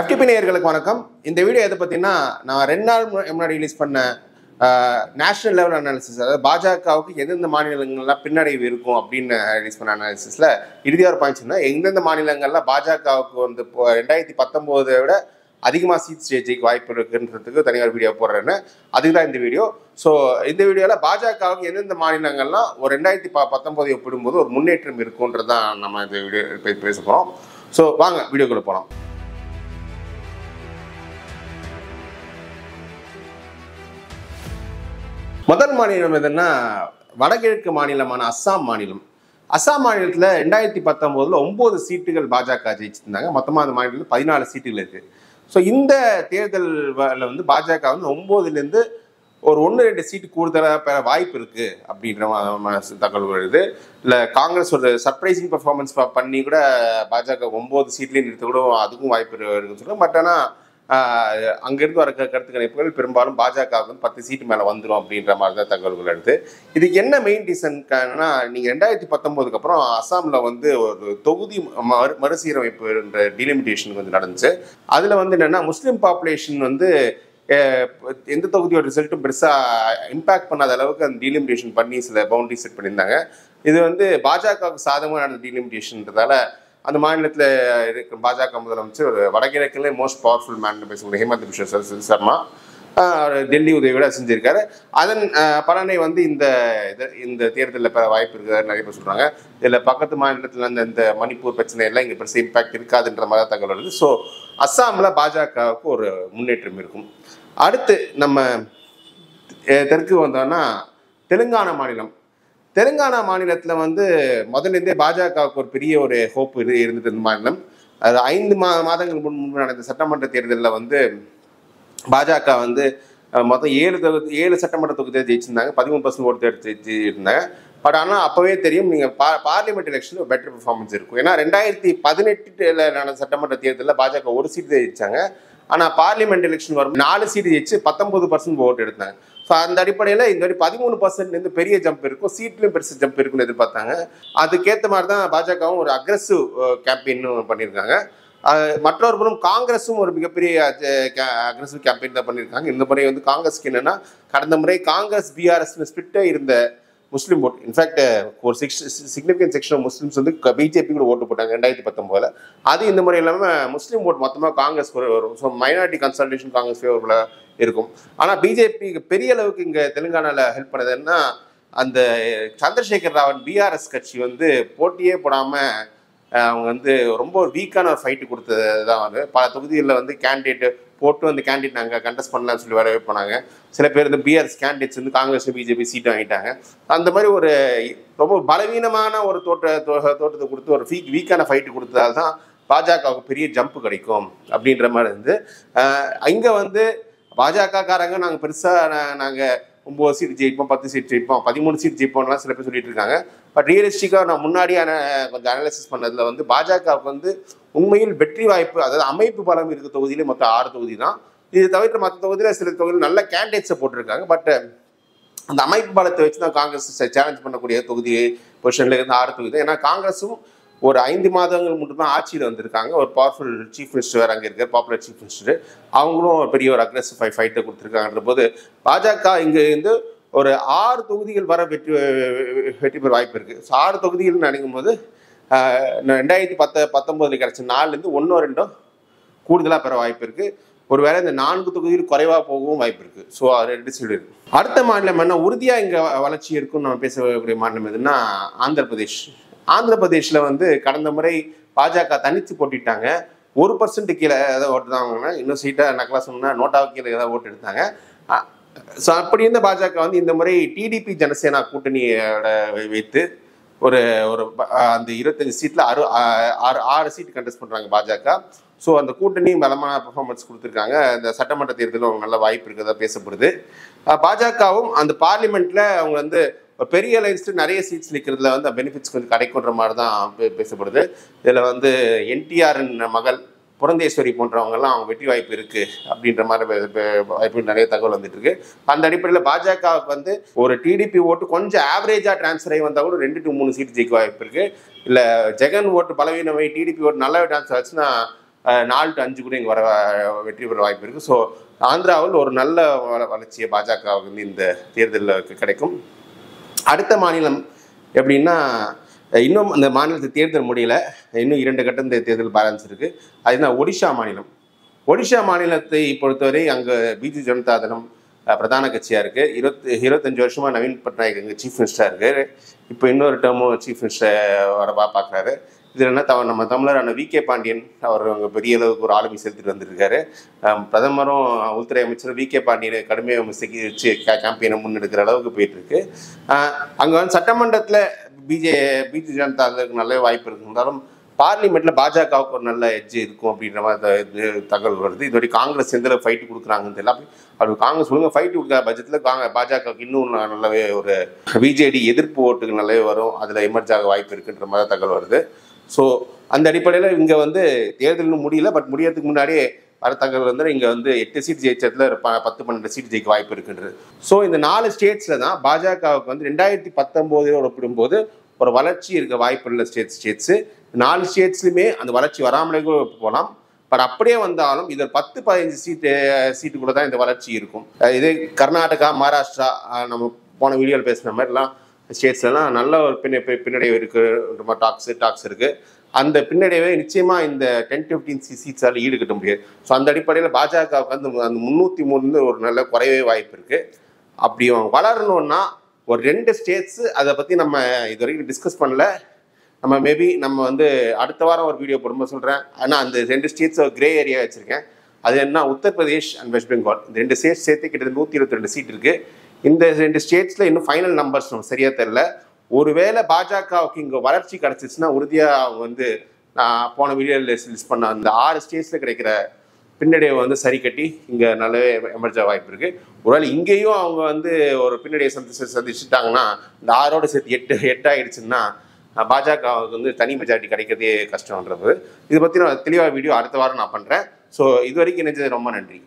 FTP நேயர்களுக்கு வணக்கம். இந்த வீடியோ எதை பற்றினா நான் 2 நாள் முன்னாடி ரிலீஸ் பண்ண நேஷனல் லெவல் அனாலிசிஸ், அதாவது பாஜகவுக்கு எந்தெந்த மாநிலங்கள்லாம் பின்னடைவு இருக்கும் அப்படின்னு ரிலீஸ் பண்ண அனாலிசிஸில் இறுதியாக ஒரு பாயிண்ட்ஸ்னா எந்தெந்த மாநிலங்கள்லாம் பாஜகவுக்கு வந்து 2019 விட அதிகமாக சீட்ஸ் ஜெயிக்க வாய்ப்பு இருக்குன்றதுக்கு தனியார் வீடியோ போடுறேன்னு அதுக்கு தான் இந்த வீடியோ. ஸோ இந்த வீடியோவில் பாஜகவுக்கு எந்தெந்த மாநிலங்கள்லாம் ஒரு 2019 ஒப்பிடும்போது ஒரு முன்னேற்றம் இருக்குன்றதான் நம்ம இந்த வீடியோ பேச போகிறோம். ஸோ வாங்க வீடியோக்குள்ளே போகலாம். முதல் மாநிலம் எதுன்னா வடகிழக்கு மாநிலமான அஸ்ஸாம் மாநிலம். அஸ்ஸாம் மாநிலத்தில் 2019 9 சீட்டுகள் பாஜக ஜெயிச்சிருந்தாங்க. மொத்தமாக அந்த மாநிலத்தில் 14 சீட்டுகள் இருக்குது. ஸோ இந்த தேர்தலில் வந்து பாஜக வந்து 9லேருந்து ஒரு 1-2 சீட்டு கூடுதலாக பெற வாய்ப்பு இருக்குது அப்படின்ற தகவல் வருது. இல்லை காங்கிரஸ் ஒரு சர்ப்ரைசிங் பர்ஃபார்மன்ஸ் பண்ணி கூட பாஜக 9 சீட்லேயும் நிறுத்த கூட அதுக்கும் வாய்ப்பு இருக்குன்னு சொல்லுவோம். பட் ஆனால் அங்கிருந்து வர கருத்து கணிப்புகள் பெரும்பாலும் பாஜகவுக்கு வந்து 10 சீட்டு மேலே வந்துடும் அப்படின்ற மாதிரி தான் தகவல்கள் எடுத்து. இதுக்கு என்ன மெயின் ரீசன்னா, நீங்கள் 2019 அப்புறம் அஸ்ஸாமில் வந்து ஒரு தொகுதி மறுசீரமைப்புன்ற டிலிமிட்டேஷன் வந்து நடந்துச்சு. அதில் வந்து என்னென்னா முஸ்லீம் பாப்புலேஷன் வந்து எந்த தொகுதியோட ரிசல்ட்டும் பெருசாக இம்பேக்ட் பண்ணாத அளவுக்கு அந்த டீலிமிட்டேஷன் பண்ணி சில பவுண்டரி செட் பண்ணியிருந்தாங்க. இது வந்து பாஜகவுக்கு சாதகமாக நடந்த டீலிமிட்டேஷன்றதால அந்த மாநிலத்தில் இருக்கிற பாஜக முதலமைச்சர் ஒரு வடகிழக்கிலே மோஸ்ட் பவர்ஃபுல் மேன் பேசக்கூடிய ஹேமந்த் பிஸ்வ சர்மா டெல்லி உதவியோட செஞ்சிருக்காரு. அதன் பலனை வந்து இந்த தேர்தலில் பெற வாய்ப்பு இருக்கிறது நிறைய பேர் சொல்கிறாங்க. இதில் பக்கத்து மாநிலத்தில் இந்த மணிப்பூர் பிரச்சனை எல்லாம் இங்கே பெருசாக இம்பாக்ட் இருக்காதுன்ற மாதிரி தகவல் வருது. ஸோ அஸ்ஸாமில் பாஜகவுக்கு ஒரு முன்னேற்றம் இருக்கும். அடுத்து நம்ம தெற்கு வந்தோம்னா தெலுங்கானா மாநிலம். தெலுங்கானா மாநிலத்தில் வந்து முதலேருந்தே பாஜகவுக்கு ஒரு பெரிய ஒரு ஹோப் இருந்துட்டு இருந்த மாநிலம். அது 5 மாதங்கள் முன்பு நடந்த சட்டமன்ற தேர்தலில் வந்து பாஜக வந்து மொத்தம் 7 சட்டமன்ற தொகுதியை ஜெயிச்சிருந்தாங்க. 13% ஓட்டு எடுத்து இருந்தாங்க. பட் ஆனால் அப்போவே தெரியும் நீங்கள் பார்லிமெண்ட் எலெக்ஷனில் பெட்டர் பெர்ஃபார்மன்ஸ் இருக்கும். ஏன்னா 2018 நடந்த சட்டமன்ற தேர்தலில் பாஜக 1 சீட்டு ஜெயிச்சாங்க. ஆனால் பார்லிமெண்ட் எலெக்ஷன் வரும் 4 சீட்டு ஜெயிச்சு 19% ஓட்டு எடுத்தாங்க. ஸோ அந்த அடிப்படையில் இந்த மாதிரி 13% பெரிய ஜம்ப் இருக்கும், சீட்லையும் பெருசு ஜம்ப் இருக்குன்னு எதிர்பார்த்தாங்க. அதுக்கேற்ற மாதிரி தான் பாஜகவும் ஒரு அக்ரெசிவ் கேம்பெயின் பண்ணியிருக்காங்க. மற்றொரு புறம் காங்கிரஸும் ஒரு மிகப்பெரிய அக்ரெசிவ் கேம்பெயின் தான் பண்ணியிருக்காங்க. இந்த முறை வந்து காங்கிரஸ்க்கு என்னென்னா, கடந்த முறை காங்கிரஸ் பிஆர்எஸ் ஸ்பிரிட்டே இருந்த முஸ்லீம் ஓட், இன்ஃபேக்ட் ஒரு சிக்னிஃபிகன்ட் செக்ஷன் ஆஃப் முஸ்லீம்ஸ் வந்து பிஜேபி கூட ஓட்டு போட்டாங்க 2019. அது இந்த முறை இல்லாமல் முஸ்லீம் ஓட் மொத்தமாக காங்கிரஸ் வரும். ஸோ மைனாரிட்டி கன்சல்டேஷன் காங்கிரஸ் ஃபேவரபுளாக இருக்கும். ஆனால் பிஜேபிக்கு பெரிய அளவுக்கு இங்கே தெலுங்கானாவில் ஹெல்ப் பண்ணதுன்னா, அந்த சந்திரசேகர் ராவன் பிஆர்எஸ் கட்சி வந்து போட்டியே போடாமல் அவங்க வந்து ரொம்ப வீக்கான ஒரு ஃபைட்டு கொடுத்தது தான். வந்து பல தொகுதிகளில் வந்து கேண்டிடேட் போட்டு அந்த கேண்டிடேட் நாங்கள் கண்டெஸ்ட் பண்ணலாம்னு சொல்லி வரவே போனாங்க. சில பேர் இந்த பிஆர்எஸ் கேண்டிடேட்ஸ் வந்து காங்கிரஸ் பிஜேபி சீட்டு வாங்கிட்டாங்க. அந்த மாதிரி ஒரு ரொம்ப பலவீனமான ஒரு தோட்டத்தை கொடுத்து ஒரு வீக்கான ஃபைட்டு கொடுத்ததால் தான் பாஜகவுக்கு பெரிய ஜம்ப் கிடைக்கும் அப்படின்ற மாதிரி இருந்து. இங்கே வந்து பாஜகக்காரங்க நாங்கள் பெருசாக நாங்கள் 9 சீட் ஜெயிப்போம், 10 சீட் ஜெயிப்போம், 13 சீட் ஜெயிப்போம்லாம் சில பேர் சொல்லிட்டு இருக்காங்க. பட் ரியலிஸ்டிக்காக நான் முன்னாடியான கொஞ்சம் அனாலிசிஸ் பண்ணதில் வந்து பாஜகவுக்கு வந்து உண்மையில் வெற்றி வாய்ப்பு, அதாவது அமைப்பு பலம் இருக்க தொகுதியிலே மொத்தம் 6 தொகுதி தான். இது தவிர்த்து மற்ற தொகுதியில் சில தொகுதியில் நல்ல கேண்டிடேட்ஸை போட்டிருக்காங்க. பட் அந்த அமைப்பு பலத்தை வச்சு தான் காங்கிரஸ் சேலஞ்ச் பண்ணக்கூடிய தொகுதி பொசிஷனில் இருந்து 6 தொகுதி தான். ஏன்னா காங்கிரஸும் ஒரு 5 மாதங்கள் மட்டும் தான் ஆட்சியில் வந்திருக்காங்க. ஒரு பவர்ஃபுல் சீஃப் மினிஸ்டர் அங்கே இருக்கார், பாப்புலர் சீஃப் மினிஸ்டர். அவங்களும் பெரிய ஒரு அக்ரெசிவ் ஃபைட்டை கொடுத்துருக்காங்கன்ற போது பாஜக இங்கே இருந்து ஒரு 6 தொகுதிகள் வர வெற்றி பெற வாய்ப்பு இருக்குது. ஸோ 6 தொகுதிகள் நினைக்கும் போது 2019 கிடைச்ச 4லேருந்து 1-2 கூடுதலாக பெற வாய்ப்பு இருக்குது. ஒருவேளை இந்த 4 தொகுதியில் குறைவாக போகவும் வாய்ப்பு இருக்குது. ஸோ அது 2 சைடு இருக்குது. அடுத்த மாநிலம் என்ன உறுதியாக இங்கே வளர்ச்சி இருக்குன்னு நம்ம பேசக்கூடிய மாநிலம் எதுன்னா ஆந்திர பிரதேஷ். ஆந்திர பிரதேஷில் வந்து கடந்த முறை பாஜக தனித்து போட்டிட்டாங்க. 1% கீழே ஏதாவது ஓட்டு தான் வாங்கினா, இன்னும் சீட்டாக நக்கலா சொன்னால் நோட்டாவுக்கு கீழே ஏதாவது ஓட்டு எடுத்தாங்க. ஸோ அப்படி இருந்த பாஜக வந்து இந்த முறை டிடிபி ஜனசேனா கூட்டணியோட வைத்து ஒரு அந்த 25 சீட்டில் 6 சீட்டு கண்டெஸ்ட் பண்ணுறாங்க பாஜக. ஸோ அந்த கூட்டணி பலமான பெர்ஃபார்மன்ஸ் கொடுத்துருக்காங்க. இந்த சட்டமன்ற தேர்தலில் அவங்க நல்ல வாய்ப்பு இருக்கிறதா பேசப்படுது. பாஜகவும் அந்த பார்லிமெண்ட்டில் அவங்க வந்து பெரிய அலைன்ஸ்ட்டு நிறைய சீட்ஸ் நிற்கிறதுல வந்து பெனிஃபிட்ஸ் கொஞ்சம் கிடைக்குன்ற மாதிரி தான் பேசப்படுது. இதில் வந்து என்டிஆரின் மகள் புரந்தேஸ்வரி போன்றவங்கெல்லாம் அவங்க வெற்றி வாய்ப்பு இருக்குது அப்படின்ற மாதிரி வாய்ப்பு நிறைய தகவல் வந்துட்டு இருக்கு. அந்த அடிப்படையில் பாஜகவுக்கு வந்து ஒரு டிடிபி ஓட்டு கொஞ்சம் ஆவரேஜாக டிரான்ஸ்ஃபர் ஆகி வந்தால் கூட 2 to 3 சீட்டு ஜெயிக்க வாய்ப்பு இருக்குது. இல்லை ஜெகன் ஓட்டு பலவீனமை டிடிபி ஓட்டு நல்லாவே டிரான்ஸ்ஃபர் ஆச்சுன்னா 4 to 5 கூட இங்கே வர வெற்றி பெற வாய்ப்பு இருக்குது. ஸோ ஆந்திராவில் ஒரு நல்ல வளர்ச்சியை பாஜகவுக்கு வந்து இந்த தேர்தலில் கிடைக்கும். அடுத்த மாநிலம் எப்படின்னா, இன்னும் அந்த மாநிலத்தை தேர்தல் முடியல, இன்னும் 2 கட்டம் இந்த தேர்தல் பேலன்ஸ் இருக்குது. அதுனா ஒடிஷா மாநிலம். ஒடிஷா மாநிலத்தை பொறுத்தவரை அங்கே பிஜு ஜனதா தளம் பிரதான கட்சியாக இருக்குது. 25 வருஷமாக நவீன் பட்நாயக் அங்கே சீஃப் மினிஸ்டராக இருக்காரு. இப்போ இன்னொரு டேர்மும் சீஃப் மினிஸ்டர் வர பார்க்குறாரு. இதில் என்ன நம்ம தமிழரான வி.கே. பாண்டியன் அவர் அங்கே பெரிய அளவுக்கு ஒரு ஆளுமை செலுத்திட்டு வந்துருக்காரு. பிரதமரும் உள்துறை அமைச்சரும் வி.கே. பாண்டியனை கடுமையாக வச்சு கேம்பெயினை முன்னெடுக்கிற அளவுக்கு போயிட்டுருக்கு. அங்கே வந்து சட்டமன்றத்தில் பிஜு ஜனதா தளத்துக்கு நல்ல வாய்ப்பு இருந்தாலும் பார்லிமெண்ட்டில் பாஜகவுக்கு ஒரு நல்ல எட்ஜ் இருக்கும் அப்படின்ற மாதிரி தகவல் வருது. இதோட காங்கிரஸ் எந்த ஃபைட்டு கொடுக்குறாங்கன்னு தெரியல. அப்படி காங்கிரஸ் ஒழுங்காக ஃபைட்டு கொடுக்குற பட்சத்தில் பாஜகவுக்கு இன்னும் நல்லாவே ஒரு பிஜேடி எதிர்ப்பு ஓட்டுக்கு நல்லாவே வரும், அதில் எமர்ஜ் ஆக வாய்ப்பு இருக்குன்ற மாதிரி தகவல் வருது. ஸோ அந்த அடிப்படையில் இங்கே வந்து தேர்தல் முடியல, பட் முடியறதுக்கு முன்னாடியே வர தகவல் வந்து இங்கே வந்து 8 சீட் ஜெயிச்சதுல 10-12 சீட் ஜெயிக்க வாய்ப்பு இருக்குன்றது. ஸோ இந்த 4 ஸ்டேட்ஸில் தான் பாஜகவுக்கு வந்து 2019 ஒப்பிடும்போது ஒரு வளர்ச்சி இருக்க வாய்ப்பு உள்ள ஸ்டேட்ஸு. 4 ஸ்டேட்ஸ்லையுமே அந்த வளர்ச்சி வராமலே போகலாம். பட் அப்படியே வந்தாலும் இது 10-15 சீட்டுக்குள்ள தான் இந்த வளர்ச்சி இருக்கும். இதே கர்நாடகா, மகாராஷ்டிரா, நம்ம போன வீடியோவில் பேசுன மாதிரிலாம் ஸ்டேட்ஸ்லாம் நல்ல ஒரு பின்னடைவு இருக்குன்ற மாதிரி டாக்ஸ் இருக்குது. அந்த பின்னடைவை நிச்சயமாக இந்த 10-15 சீட்ஸால் ஈடுகட்ட முடியாது. ஸோ அந்த அடிப்படையில் பாஜகவுக்கு வந்து அந்த 303 ஒரு நல்ல குறைவே வாய்ப்பு இருக்குது. அப்படி வளரணுன்னா ஒரு 2 ஸ்டேட்ஸு, அதை பற்றி நம்ம இது வரைக்கும் டிஸ்கஸ் பண்ணல. நம்ம மேபி நம்ம வந்து அடுத்த வாரம் ஒரு வீடியோ போடும்போது சொல்கிறேன். ஆனால் அந்த 2 ஸ்டேட்ஸ் ஒரு கிரே ஏரியா வச்சுருக்கேன். அது என்ன, உத்தரப்பிரதேஷ் அண்ட் வெஸ்ட் பெங்கால். இந்த 2 ஸ்டேட்ஸ் சேர்த்து கிட்டத்தட்ட 122 சீட் இருக்குது. இந்த 2 ஸ்டேட்ஸில் இன்னும் ஃபைனல் நம்பர்ஸ் நம்ம சரியாக தெரில. ஒருவேளை பாஜகவுக்கு இங்கே வளர்ச்சி கிடச்சிச்சுன்னா உறுதியாக அவங்க வந்து நான் போன வீடியோவில் லிஸ்ட் பண்ண அந்த 6 ஸ்டேட்ஸில் கிடைக்கிற பின்னடைவை வந்து சரி கட்டி இங்கே நல்லாவே எமர்ஜ் ஆக வாய்ப்பு இருக்குது. ஒருவேளை இங்கேயும் அவங்க வந்து ஒரு பின்னடையை சந்திச்சுட்டாங்கன்னா இந்த 6ஓட சேர்த்து 8 ஆகிடுச்சுன்னா பாஜகவுக்கு வந்து தனி மெஜாரிட்டி கிடைக்கிறதே கஷ்டம்ன்றது. இதை பற்றி நான் தெளிவாக வீடியோ அடுத்த வாரம் நான் பண்ணுறேன். ஸோ இது வரைக்கும் நினைச்சது ரொம்ப நன்றி.